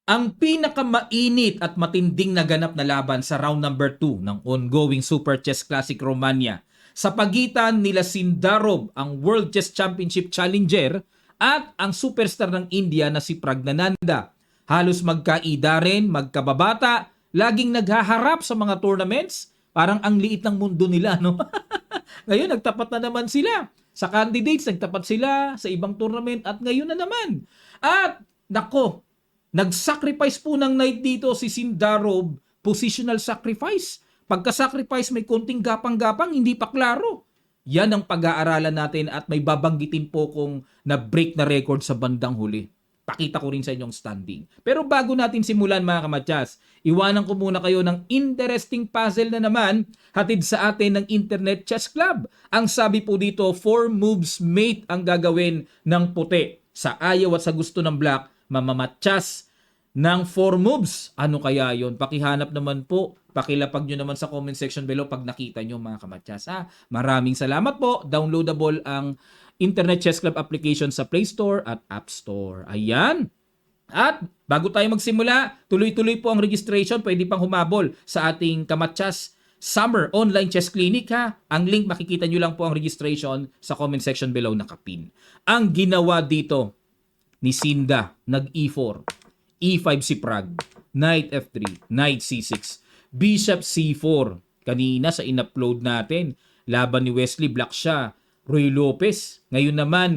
Ang pinakamainit at matinding naganap na laban sa round number 2 ng ongoing Super Chess Classic Romania sa pagitan nila Sindarov, ang World Chess Championship Challenger, at ang superstar ng India na si Praggnanandhaa. Halos magkaida rin, magkababata, laging naghaharap sa mga tournaments. Parang ang liit ng mundo nila, no? Ngayon, nagtapat na naman sila. Sa candidates, nagtapat sila sa ibang tournament at ngayon na naman. At, nako, nag-sacrifice po ng knight dito si Sindarov, positional sacrifice. Pagka-sacrifice may konting gapang-gapang, hindi pa klaro. Yan ang pag-aaralan natin at may babanggitin po kung na-break na record sa bandang huli. Pakita ko rin sa inyong standing. Pero bago natin simulan mga kamatyas, iwanan ko muna kayo ng interesting puzzle na naman hatid sa atin ng Internet Chess Club. Ang sabi po dito, 4 moves mate ang gagawin ng puti. Sa ayaw at sa gusto ng black, mamamatyas ng 4 moves. Ano kaya yon? Pakihanap naman po. Pakilapag nyo naman sa comment section below pag nakita nyo mga kamatyas. Maraming salamat po. Downloadable ang Internet Chess Club application sa Play Store at App Store. Ayan. At bago tayo magsimula, tuloy-tuloy po ang registration. Pwede pang humabol sa ating Kamatyas Summer Online Chess Clinic ha. Ang link makikita nyo lang po ang registration sa comment section below nakapin. Ang ginawa dito ni Sinda, nag-E4, E5 si Prag, Knight F3, Knight C6, Bishop C4. Kanina sa in-upload natin, laban ni Wesley, black siya. Roy Lopez. Ngayon naman,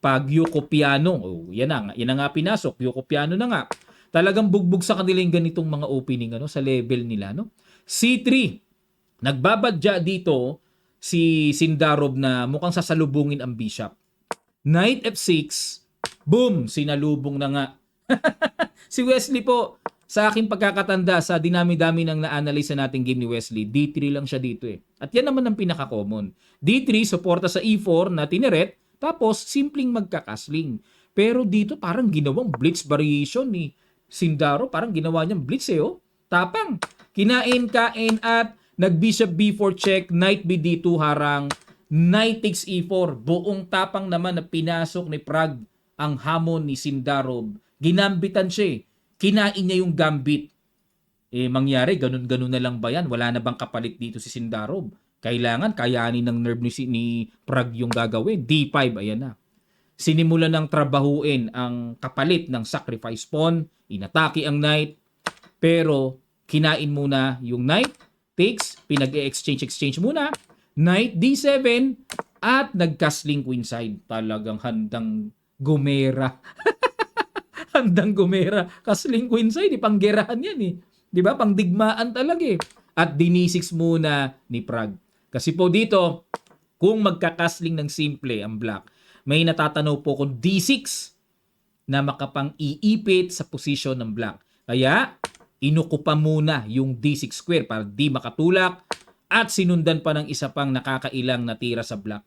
pag Yoko Piano. Oh, yan na nga pinasok. Yoko Piano na nga. Talagang bugbog sa kanila yung ganitong mga opening sa level nila. No? C3. Nagbabadya dito si Sindarov na mukhang sasalubungin ang Bishop. Knight F6. Boom! Sinalubong na nga. Si Wesley po, sa aking pagkakatanda, sa dinami-dami ng na-analyze nating game ni Wesley, D3 lang siya dito eh. At yan naman ang pinaka-common. D3, suporta sa E4 na tineret, tapos simpleng magkakasling. Pero dito parang ginawang blitz variation ni Sindaro, parang ginawa niyang blitz Tapang, kinain-kain at nag-bishop B4 check, knight BD2 harang, knight takes E4. Buong tapang naman na pinasok ni Prag ang hamon ni Sindarov. Ginambitan siya Kinain niya yung gambit. Mangyari, ganun-ganun na lang ba yan? Wala na bang kapalit dito si Sindarov? Kailangan kayanin ng nerve ni Prag yung gagawin. D5, ayan na. Sinimulan ng trabahuin ang kapalit ng sacrifice pawn. Inatake ang knight. Pero, kinain muna yung knight. Takes, pinag-exchange muna. Knight D7 at nag-castling queenside. Talagang handang gumera. Handang gumera. Castling queenside, panggerahan yan Di ba? Pangdigmaan talaga At D6 muna ni Prag. Kasi po dito, kung magkakasling ng simple ang black, may natatanaw po kung D6 na makapang-iipit sa posisyon ng black. Kaya, inukupa muna yung D6 square para di makatulak at sinundan pa ng isa pang nakakailang na tira sa black.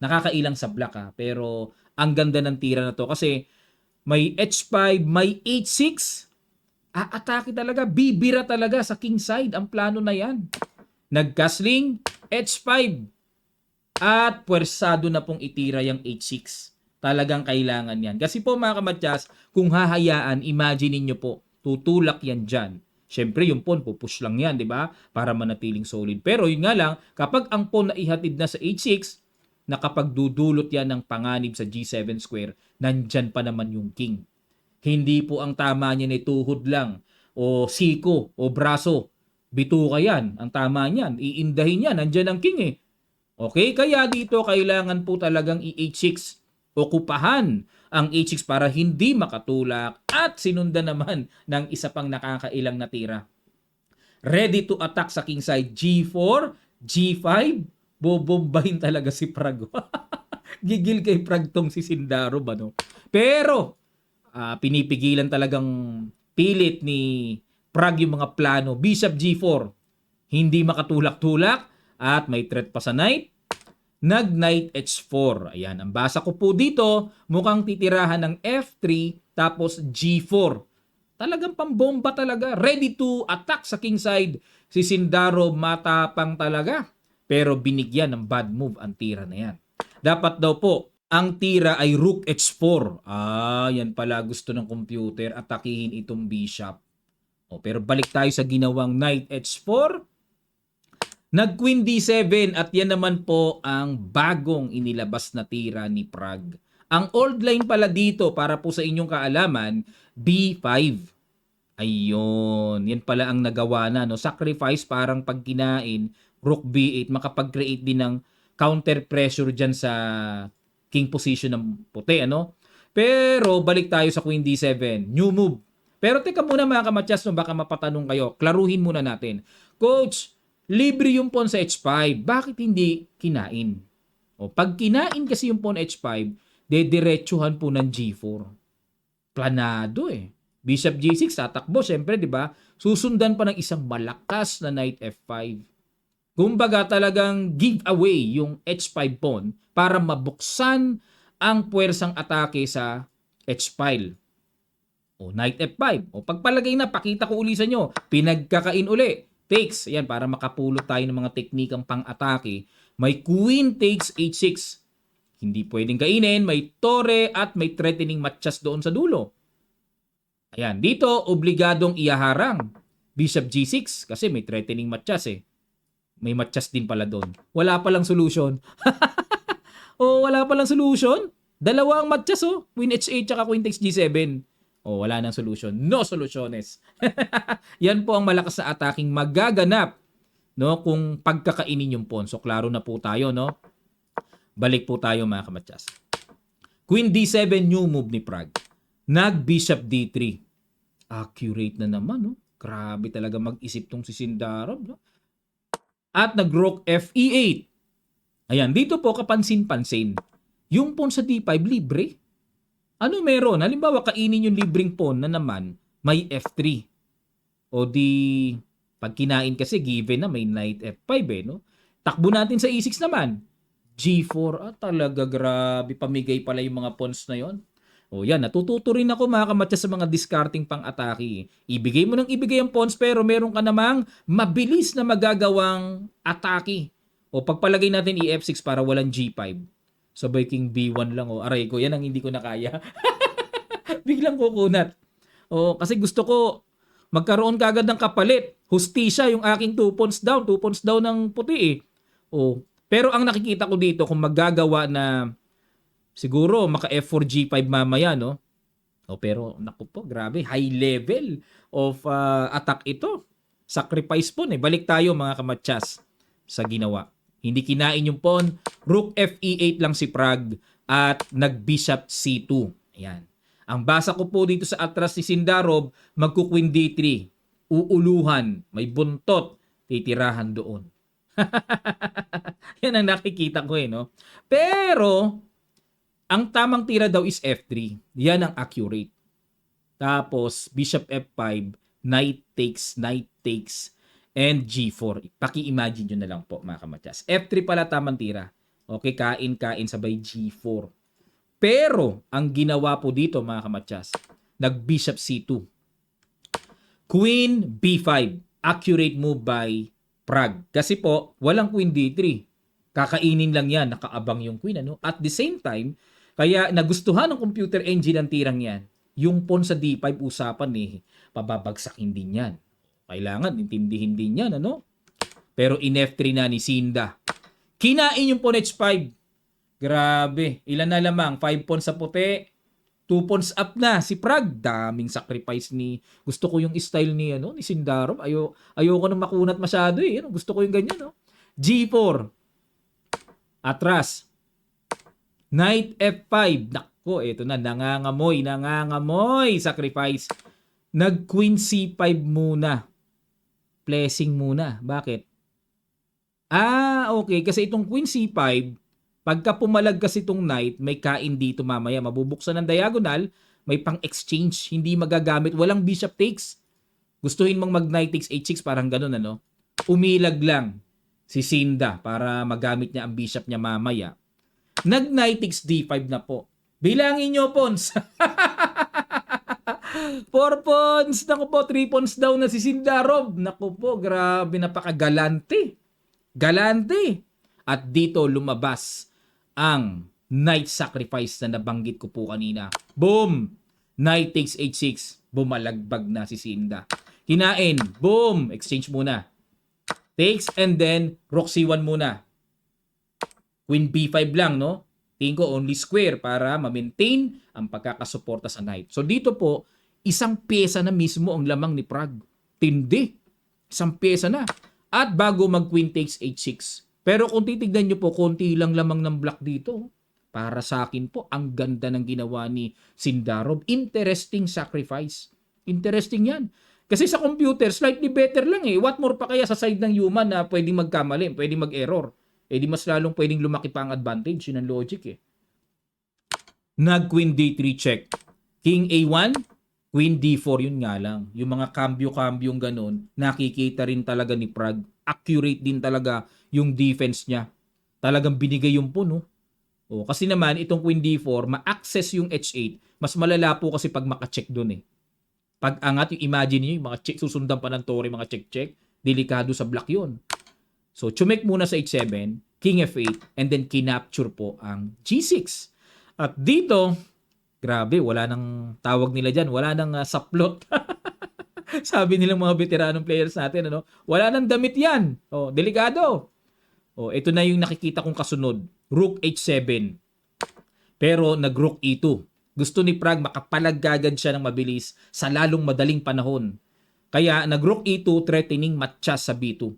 Nakakailang sa black pero ang ganda ng tira na to kasi may H5, may H6. Aatake talaga, bibira talaga sa king side ang plano na yan. Nagkasling, H5. At pwersado na pong itira yung H6. Talagang kailangan yan. Kasi po mga kamatyas, kung hahayaan, imagine niyo po, tutulak yan dyan. Siyempre yung pawn, pupush lang yan, di ba? Para manatiling solid. Pero yun nga lang, kapag ang pawn na ihatid na sa H6, nakapagdudulot yan ng panganib sa G7 square, nandyan pa naman yung king. Hindi po ang tama niya na tuhod lang, o siko, o braso. Bituka yan. Ang tama niyan, iindahin yan, nandyan ang king Okay, kaya dito kailangan po talagang i-H6. Okupahan ang H6 para hindi makatulak at sinundan naman ng isa pang nakakailang na tira. Ready to attack sa king side, G4, G5, bobombahin talaga si Prag. Gigil kay Prag tong si Sindarov Pero pinipigilan talagang pilit ni Prag yung mga plano. Bishop G4, hindi makatulak-tulak at may threat pa sa knight. Nag-knight H4. Ayan, ang basa ko po dito, mukhang titirahan ng F3 tapos G4. Talagang pambomba talaga. Ready to attack sa king side. Si Sindarov matapang talaga. Pero binigyan ng bad move ang tira na yan. Dapat daw po Ang tira ay Rook H4. Yan pala gusto ng computer. Atakihin itong bishop. Pero balik tayo sa ginawang Knight H4. Nag-Queen D7 at yan naman po ang bagong inilabas na tira ni Prague. Ang old line pala dito para po sa inyong kaalaman, B5. Ayun, yan pala ang nagawa na, no? Sacrifice parang pag kinain, Rook B8, makapag-create din ng counter pressure dyan sa king position ng puti, ano? Pero balik tayo sa Queen D7, new move. Pero teka muna mga kamatyas, no, baka mapatanong kayo, klaruhin muna natin. Coach, libre yung pawn sa H5, bakit hindi kinain? Pag kinain kasi yung pawn H5, dediretsuhan po ng G4. Planado eh. Bishop G6, tatakbo, syempre, di ba? Susundan pa ng isang malakas na Knight F5. Kumbaga talagang give away yung H5 pawn para mabuksan ang puwersang atake sa H-file. Knight F5. Pagpalagay na, pakita ko uli sa inyo. Pinagkakain uli. Takes. Ayan, para makapulot tayo ng mga teknikang pang-atake. May Queen takes H6. Hindi pwedeng kainin. May Torre at may threatening matchas doon sa dulo. Ayan, dito obligadong iyaharang Bishop G6 kasi may threatening matchas eh. May matchas din pala doon. Wala palang solution. Wala palang solution. Dalawa ang matchas Queen H8 tsaka Queen takes G7. Wala nang solution. No solutiones. Yan po ang malakas na attacking magaganap, no, kung pagkakainin yung pawn. So klaro na po tayo, no. Balik po tayo mga kamatyas. Queen D7 new move ni Prague. Nag-Bishop D3. Accurate na naman, no? Grabe talaga mag-isip tong si Sindarov, no? At nag-Rook F8. Ayan, dito po kapansin-pansin. Yung pawn sa D5, libre. Ano meron? Halimbawa, kainin yung libreng pawn na naman, may F3. Pag kinain kasi, given na may Knight F5, no? Takbo natin sa E6 naman. G4, talaga grabe. Pamigay pala yung mga pawns na yon. Yan, natututo rin ako mga kamatyas sa mga discarding pang-atake. Ibigay mo ng ibigay ang pawns pero meron ka namang mabilis na magagawang atake. Pagpalagay natin E-F6 para walang G5. Sabay King B1 lang. Aray ko, yan ang hindi ko na kaya. Biglang kukunat. Kasi gusto ko magkaroon kagad ng kapalit. Hustisya yung aking 2 pawns down. 2 pawns down ng puti eh. Pero ang nakikita ko dito kung magagawa na siguro maka F4 G5 mamaya, no? Pero naku po, grabe, high level of attack ito. Sacrifice pawn eh. Balik tayo mga kamatyas sa ginawa. Hindi kinain yung pawn. Rook Fe8 lang si Prague at nag-Bishop C2. Ayan. Ang basa ko po dito sa atras ni Sindarov, magku-Queen D3. Uuluhan, may buntot, titirahan doon. Yan ang nakikita ko no? Pero ang tamang tira daw is F3. Yan ang accurate. Tapos, Bishop F5, Knight takes, and G4. Paki-imagine nyo na lang po, mga kamatyas. F3 pala tamang tira. Kain sabay G4. Pero, ang ginawa po dito, mga kamatyas, nag-Bishop C2. Queen B5. Accurate move by Prague. Kasi po, walang Queen D3. Kakainin lang yan, nakaabang yung Queen. At the same time, kaya nagustuhan ng computer engine ang tirang yan. Yung pawn sa D5 usapan pababagsakin din yan. Kailangan intindihin din yan, Pero in F3 na ni Sinda. Kinain yung pawn H5. Grabe. Ilan na lamang? 5 pawns sa puti. 2 pawns up na. Si Prague, daming sacrifice ni... Gusto ko yung style ni Sindarov. Ayoko nang makunat masyado eh. Gusto ko yung ganyan, G4. Atras. Knight F5. Nako, ito na. Nangangamoy. Sacrifice. Nag-Queen C5 muna. Blessing muna. Bakit? Okay. Kasi itong Queen C5, pagka pumalag kasi itong Knight, may kain dito mamaya. Mabubuksan ng diagonal, may pang-exchange. Hindi magagamit. Walang Bishop takes. Gustuhin mong mag-Knight takes H6, parang ganun, Umilag lang si Sinda para magamit niya ang Bishop niya mamaya. Nag-Knight takes D5 na po. Bilangin nyo, pawns. 4 pawns. Naku po, 3 pawns down na si Sindarov. Naku po, grabe, napakagalante. Galante. At dito lumabas ang knight sacrifice na nabanggit ko po kanina. Boom! Knight takes h6. Bumalagbag na si Sinda. Hinain. Boom! Exchange muna. Takes and then rook c1 muna. Queen b5 lang, no? Tingin ko only square para ma-maintain ang pagkakasuporta sa knight. So dito po, isang pyesa na mismo ang lamang ni Prague. Tindi. Isang pyesa na. At bago mag-queen takes h6. Pero kung titignan nyo po, konti lang lamang ng black dito. Para sa akin po, ang ganda ng ginawa ni Sindarov. Interesting sacrifice. Interesting yan. Kasi sa computer, slightly better lang eh. What more pa kaya sa side ng human na pwedeng magkamali, pwedeng mag-error. Eh di mas lalong pwedeng lumaki pa ang advantage. Yun ang logic eh. Nag-queen d3 check. King a1, queen d4, yun nga lang. Yung mga kambyo-kambyong ganun, nakikita rin talaga ni Prague. Accurate din talaga yung defense niya. Talagang binigay yung puno. O, kasi naman, itong queen d4, ma-access yung h8. Mas malala po kasi pag maka-check dun eh. Pag angat, yung imagine niyo, yung mga check, susundan pa ng tore, mga check-check, delikado sa black yun. So, chumek muna sa h7, king f8, and then kinapture po ang g6. At dito, grabe, wala nang tawag nila dyan, wala nang saplot. Sabi nilang mga veteranong players natin, ano? Wala nang damit yan. O, delikado. O, ito na yung nakikita kong kasunod. Rook h7. Pero nag-rook e2. Gusto ni Prague makapalagagad siya ng mabilis sa lalong madaling panahon. Kaya nag-rook e2 threatening matcha sa b2.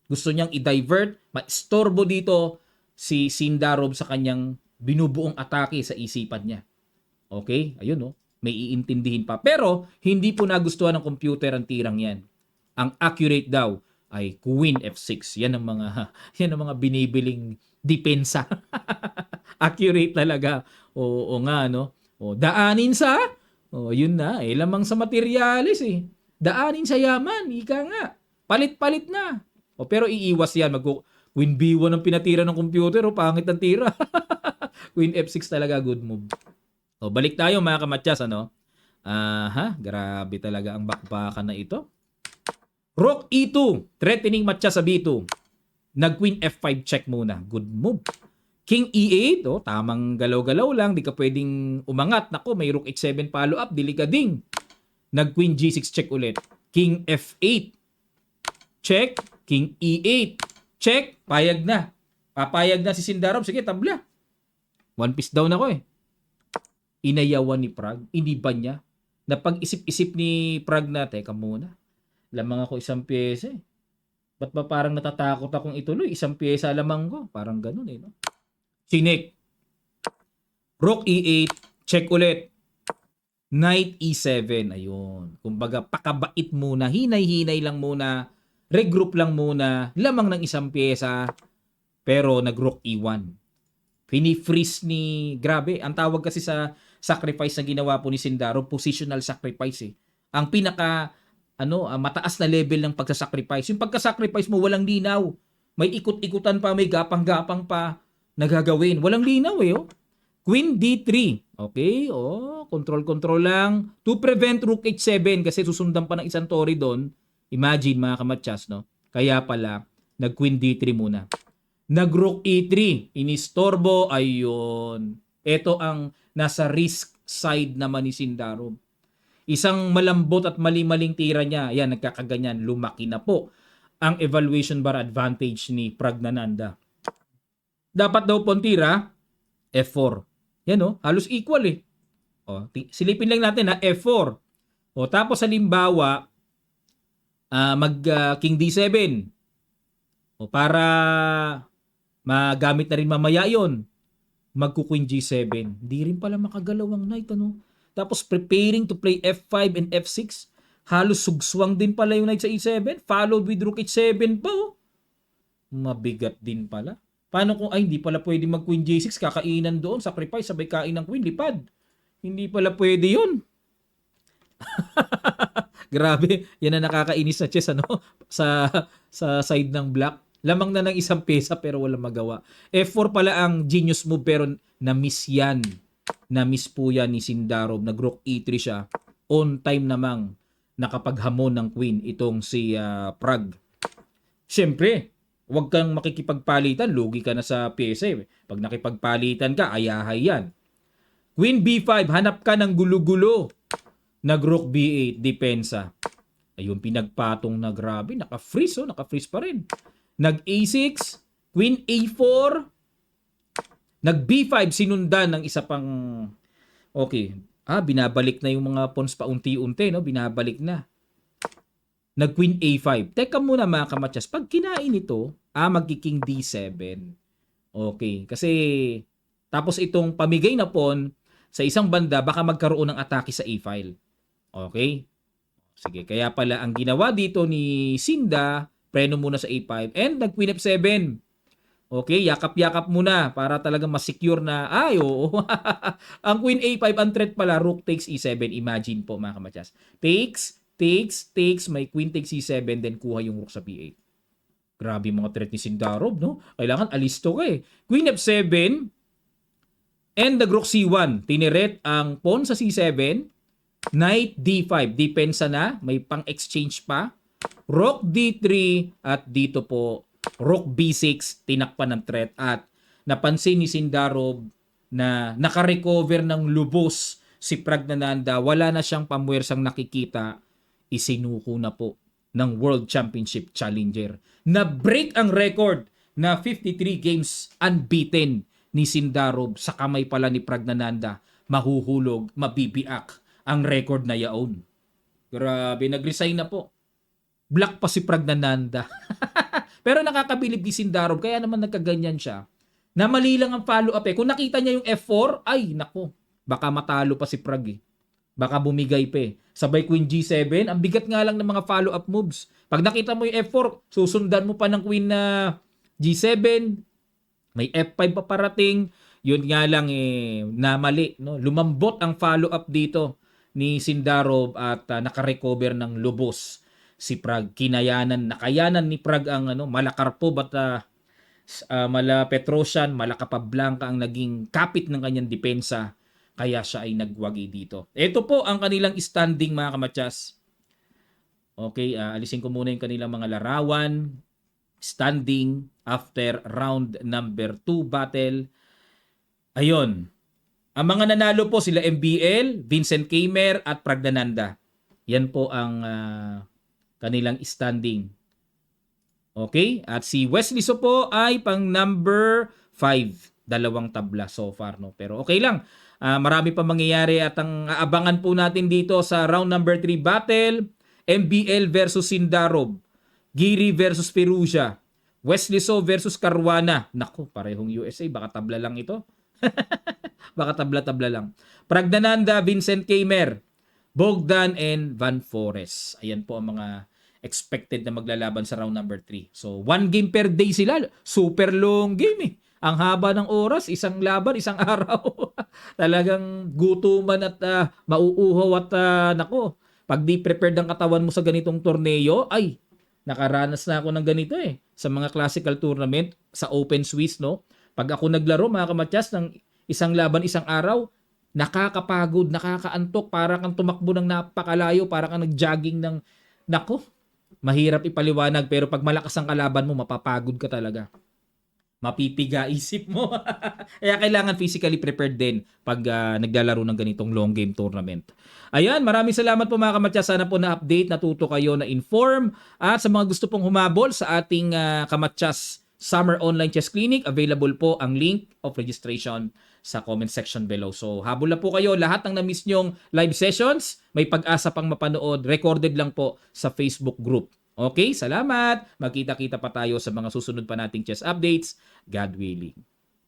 Gusto niyang i-divert, ma-istorbo dito si Sindarov sa kanyang binubuong atake sa isipan niya. Okay? Ayun no. May iintindihin pa. Pero hindi po nagustuhan ng computer ang tirang yan. Ang accurate daw ay queen f6. Yan ang mga binibiling depensa. Accurate talaga. Oo nga no. O daanin sa yun na lamang sa materyales eh. Daanin sa yaman, ika nga. Palit-palit na. O pero iiwas yan Queen b1 ang pinatira ng computer pangit ang tira. Queen f6 talaga good move. O balik tayo mga kamatyas ano. Grabe talaga ang bakbakan na ito. Rook e2, threatening matcha sa b2. Nag-queen f5 check muna. Good move. King e8, tamang galaw-galaw lang, di ka pwedeng umangat. Nako, may rook h7 follow up, delikading. Nag-queen g6 check ulit. King f8. Check. King e8. Check. Payag na. Papayag na si Sindarov. Sige, tabla. One piece down ako eh. Inayawan ni Prague. Hindi ba niya? Napag-isip-isip ni Prague na, teka muna. Lamang ako isang pyesa eh. Ba't ba parang natatakot akong ituloy? Isang pyesa lamang ko. Parang ganun eh. No? Chinik. Rook e8. Check ulit. Knight e7. Ayun. Kumbaga, pakabait muna. Hinay-hinay lang muna. Regroup lang muna. Lamang ng isang pyesa. Pero nag-rook e1. Fini-freeze ni... Grabe. Ang tawag kasi sa sacrifice na ginawa po ni Sindarov, positional sacrifice eh. Ang pinaka... mataas na level ng pagsasacrifice. Yung pagkasacrifice mo, walang linaw. May ikot-ikutan pa, may gapang-gapang pa nagagawin. Walang linaw eh. Queen d3. Okay? Control-control lang. To prevent rook h7 kasi susundan pa ng isang tore doon. Imagine mga kamatsas, no? Kaya pala, nag-queen d3 muna. Nag-rook e3. Inistorbo. Ayun. Ito ang nasa risk side naman ni Sindarov. Isang malambot at mali-maling tira niya, yan, nagkakaganyan, lumaki na po ang evaluation bar advantage ni Pragnananda. Dapat daw pong tira, F4. Yan halos equal eh. Silipin lang natin F4. Tapos halimbawa, King D7. Para magamit na rin mamaya yon, magku-Queen G7. Di rin pala makagalaw ang knight, Tapos preparing to play F5 and F6. Halos sugswang din pala yung knight sa E7. Followed with rook H7 pa. Mabigat din pala. Paano kung hindi pala pwede mag Queen G6, kakainan doon, sacrifice, sabay kain ng queen, lipad. Hindi pala pwede yun. Grabe, yan ang nakakainis sa chess sa side ng black. Lamang na ng isang pesa pero walang magawa. F4 pala ang genius move pero na-miss yan. Na-miss po yan ni Sindarov. Nag-rook e3 siya. On time namang nakapaghamon ng queen itong si Prague. Siyempre, Huwag kang makikipagpalitan, lugi ka na sa PSA. Pag nakipagpalitan ka, ayahay yan. Queen B5, hanap ka ng gulo-gulo. Nag-rook B8, depensa. Ayun, pinagpatong na grabe. Naka-freeze, naka-freeze pa rin. Nag-A6, Queen A4. Nag-B5, sinundan ng isa pang... Okay. Binabalik na yung mga pawns paunti-unti, no? Binabalik na. Nag-Queen A5. Teka muna mga kamatsas, pag kinain ito, magki-King D7. Okay. Kasi, tapos itong pamigay na pawn, sa isang banda, baka magkaroon ng atake sa A-file. Okay? Sige, kaya pala ang ginawa dito ni Sinda, preno muna sa A5 and nag-Queen F7. Okay, yakap-yakap muna para talaga mas-secure na, oo. Ang Queen A5, ang threat pala, Rook takes E7. Imagine po mga kamatsas. Takes, may Queen takes E7, then kuha yung Rook sa P8. Grabe mga threat ni Sindarov, no? Kailangan alisto ka eh. Queen F7, and nag-Rook C1. Tiniret ang pawn sa C7, Knight D5, depensa na, may pang-exchange pa. Rook D3 at dito po Rook B6, tinakpan ng threat at napansin ni Sindarov na nakarecover ng lubos si Praggnanandhaa. Wala na siyang pamuwersang nakikita, isinuko na po ng World Championship Challenger. Na-break ang record na 53 games unbeaten ni Sindarov sa kamay pala ni Praggnanandhaa. Mahuhulog, mabibiak ang record na yaon. Grabe, nag-resign na po. Black pa si Praggnanandhaa. Pero nakakabilib ni Sindarov, kaya naman nagkaganyan siya. Na mali lang ang follow-up eh. Kung nakita niya yung F4, ay nako, baka matalo pa si Prag eh. Baka bumigay pa eh. Sabay Queen G7, ang bigat nga lang ng mga follow-up moves. Pag nakita mo yung F4, susundan mo pa ng Queen na G7, may F5 pa parating, yun nga lang eh, namali. No? Lumambot ang follow-up dito ni Sindarov at nakarecover ng lubos si Prag. Nakayanan ni Prag ang Malakarpov at Mala Petrosian, Mala Capablanca ang naging kapit ng kanyang depensa. Kaya siya ay nagwagi dito. Ito po ang kanilang standing mga kamatsas. Okay, alisin ko muna yung kanilang mga larawan. Standing after round number 2 battle. Ayun. Ang mga nanalo po sila MBL, Vincent Keymer at Praggnanandhaa. Yan po ang kanilang standing. Okay? At si Wesley So po ay pang number 5. Dalawang tabla so far. No? Pero okay lang. Marami pa mangyayari at ang aabangan po natin dito sa round number 3 battle. MBL versus Sindarov. Giri versus Perusia. Wesley So versus Caruana. Naku, parehong USA. Baka tabla lang ito. Baka tabla-tabla lang. Praggnanandhaa, Vincent Keymer, Bogdan and Van Forest. Ayan po ang mga expected na maglalaban sa round number 3. So, 1 game per day sila. Super long game eh. Ang haba ng oras, isang laban, isang araw. Talagang gutuman at mauuhaw at nako, pag di prepared ang katawan mo sa ganitong torneo, ay, nakaranas na ako ng ganito eh. Sa mga classical tournament, sa Open Swiss, no? Pag ako naglaro, mga kamatsas, ng isang laban, isang araw, nakakapagod, nakakaantok, para kang tumakbo ng napakalayo, para kang nag-jogging ng, nako, mahirap ipaliwanag, pero pag malakas ang kalaban mo, mapapagod ka talaga. Mapipiga isip mo. Kaya kailangan physically prepared din pag naglalaro ng ganitong long game tournament. Ayan, maraming salamat po mga kamatsas. Sana po na-update, natuto kayo, na-inform. At sa mga gusto pong humabol sa ating Kamatsas Summer Online Chess Clinic, available po ang link of registration sa comment section below. So, habol na po kayo. Lahat ng na-miss nyong live sessions, may pag-asa pang mapanood. Recorded lang po sa Facebook group. Okay, salamat. Magkita-kita pa tayo sa mga susunod pa nating chess updates. God willing.